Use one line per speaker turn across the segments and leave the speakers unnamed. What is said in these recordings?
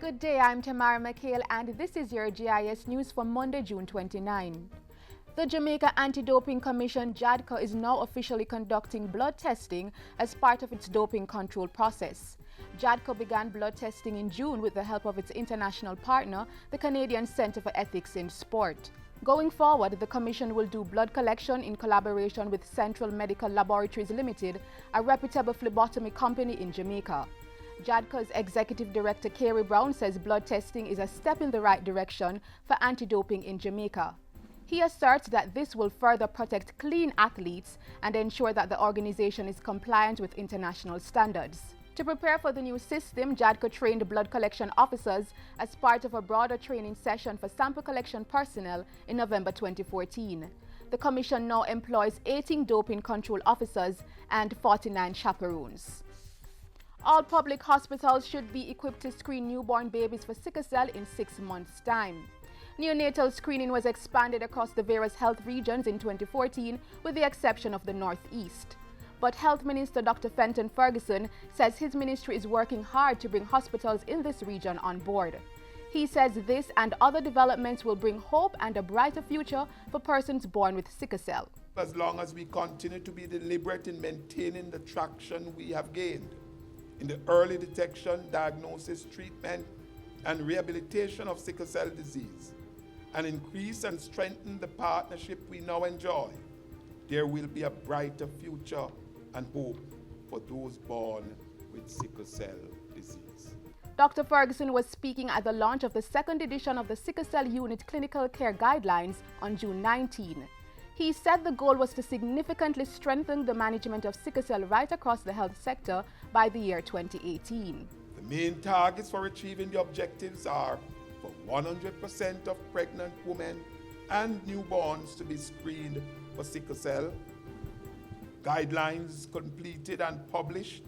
Good day, I'm Tamara McHale and this is your JIS news for Monday, June 29. The Jamaica Anti-Doping Commission JADCA is now officially conducting blood testing as part of its doping control process. JADCA began blood testing in June with the help of its international partner, the Canadian Centre for Ethics in Sport. Going forward, the Commission will do blood collection in collaboration with Central Medical Laboratories Limited, a reputable phlebotomy company in Jamaica. JADCA's Executive Director Carey Brown says blood testing is a step in the right direction for anti-doping in Jamaica. He asserts that this will further protect clean athletes and ensure that the organization is compliant with international standards. To prepare for the new system, JADCA trained blood collection officers as part of a broader training session for sample collection personnel in November 2014. The Commission now employs 18 doping control officers and 49 chaperones. All public hospitals should be equipped to screen newborn babies for sickle cell in 6 months' time. Neonatal screening was expanded across the various health regions in 2014, with the exception of the Northeast. But Health Minister Dr. Fenton Ferguson says his ministry is working hard to bring hospitals in this region on board. He says this and other developments will bring hope and a brighter future for persons born with sickle cell.
As long as we continue to be deliberate in maintaining the traction we have gained in the early detection, diagnosis, treatment, and rehabilitation of sickle cell disease, and increase and strengthen the partnership we now enjoy, there will be a brighter future and hope for those born with sickle cell disease.
Dr. Ferguson was speaking at the launch of the second edition of the Sickle Cell Unit Clinical Care Guidelines on June 19. He said the goal was to significantly strengthen the management of sickle cell right across the health sector by the year 2018.
The main targets for achieving the objectives are for 100% of pregnant women and newborns to be screened for sickle cell, guidelines completed and published,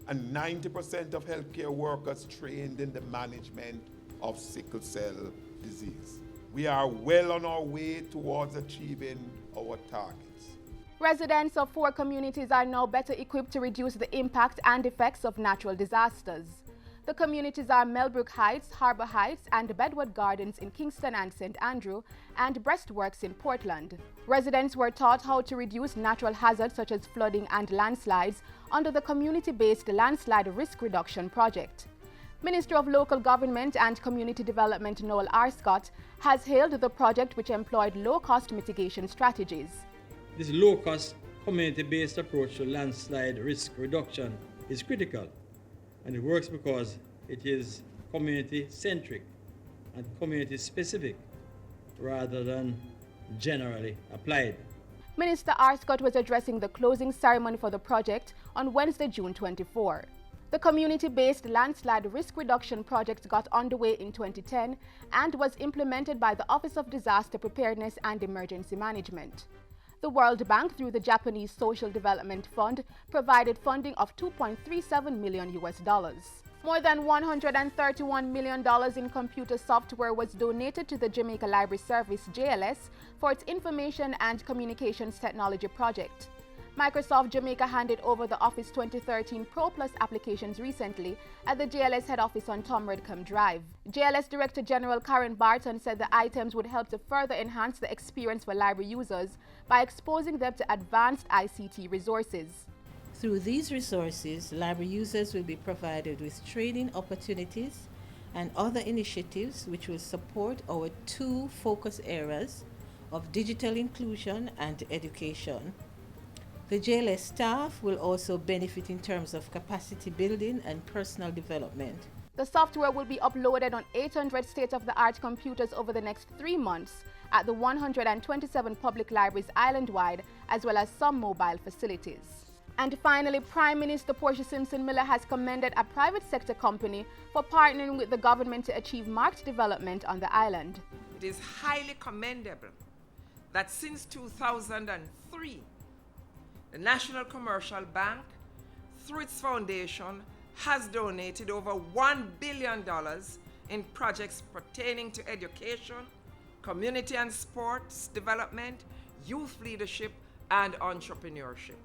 and 90% of healthcare workers trained in the management of sickle cell disease. We are well on our way towards achieving our targets.
Residents of 4 communities are now better equipped to reduce the impact and effects of natural disasters. The communities are Melbrook Heights, Harbour Heights, and Bedward Gardens in Kingston and St. Andrew, and Breastworks in Portland. Residents were taught how to reduce natural hazards such as flooding and landslides under the community-based Landslide Risk Reduction Project. Minister of Local Government and Community Development Noel R. Scott has hailed the project, which employed low-cost mitigation strategies.
This low-cost, community-based approach to landslide risk reduction is critical, and it works because it is community-centric and community-specific rather than generally applied.
Minister R. Scott was addressing the closing ceremony for the project on Wednesday, June 24. The community-based Landslide Risk Reduction Project got underway in 2010 and was implemented by the Office of Disaster Preparedness and Emergency Management. The World Bank, through the Japanese Social Development Fund, provided funding of $2.37 million. More than $131 million in computer software was donated to the Jamaica Library Service, JLS, for its Information and Communications Technology project. Microsoft Jamaica handed over the Office 2013 Pro Plus applications recently at the JLS head office on Tom Redcombe Drive. JLS Director General Karen Barton said the items would help to further enhance the experience for library users by exposing them to advanced ICT resources.
Through these resources, library users will be provided with training opportunities and other initiatives which will support our 2 focus areas of digital inclusion and education. The JLS staff will also benefit in terms of capacity building and personal development.
The software will be uploaded on 800 state-of-the-art computers over the next 3 months at the 127 public libraries island-wide, as well as some mobile facilities. And finally, Prime Minister Portia Simpson Miller has commended a private sector company for partnering with the government to achieve marked development on the island.
It is highly commendable that since 2003, the National Commercial Bank, through its foundation, has donated over $1 billion in projects pertaining to education, community and sports development, youth leadership, and entrepreneurship.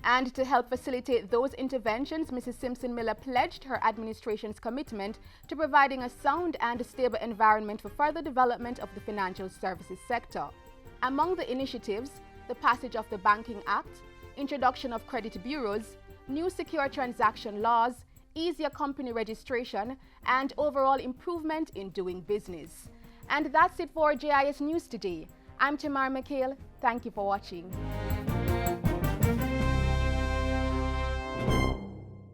And to help facilitate those interventions, Mrs. Simpson Miller pledged her administration's commitment to providing a sound and stable environment for further development of the financial services sector. Among the initiatives, the passage of the Banking Act, introduction of credit bureaus, new secure transaction laws, easier company registration, and overall improvement in doing business. And that's it for JIS News today. I'm Tamara McHale. Thank you for watching.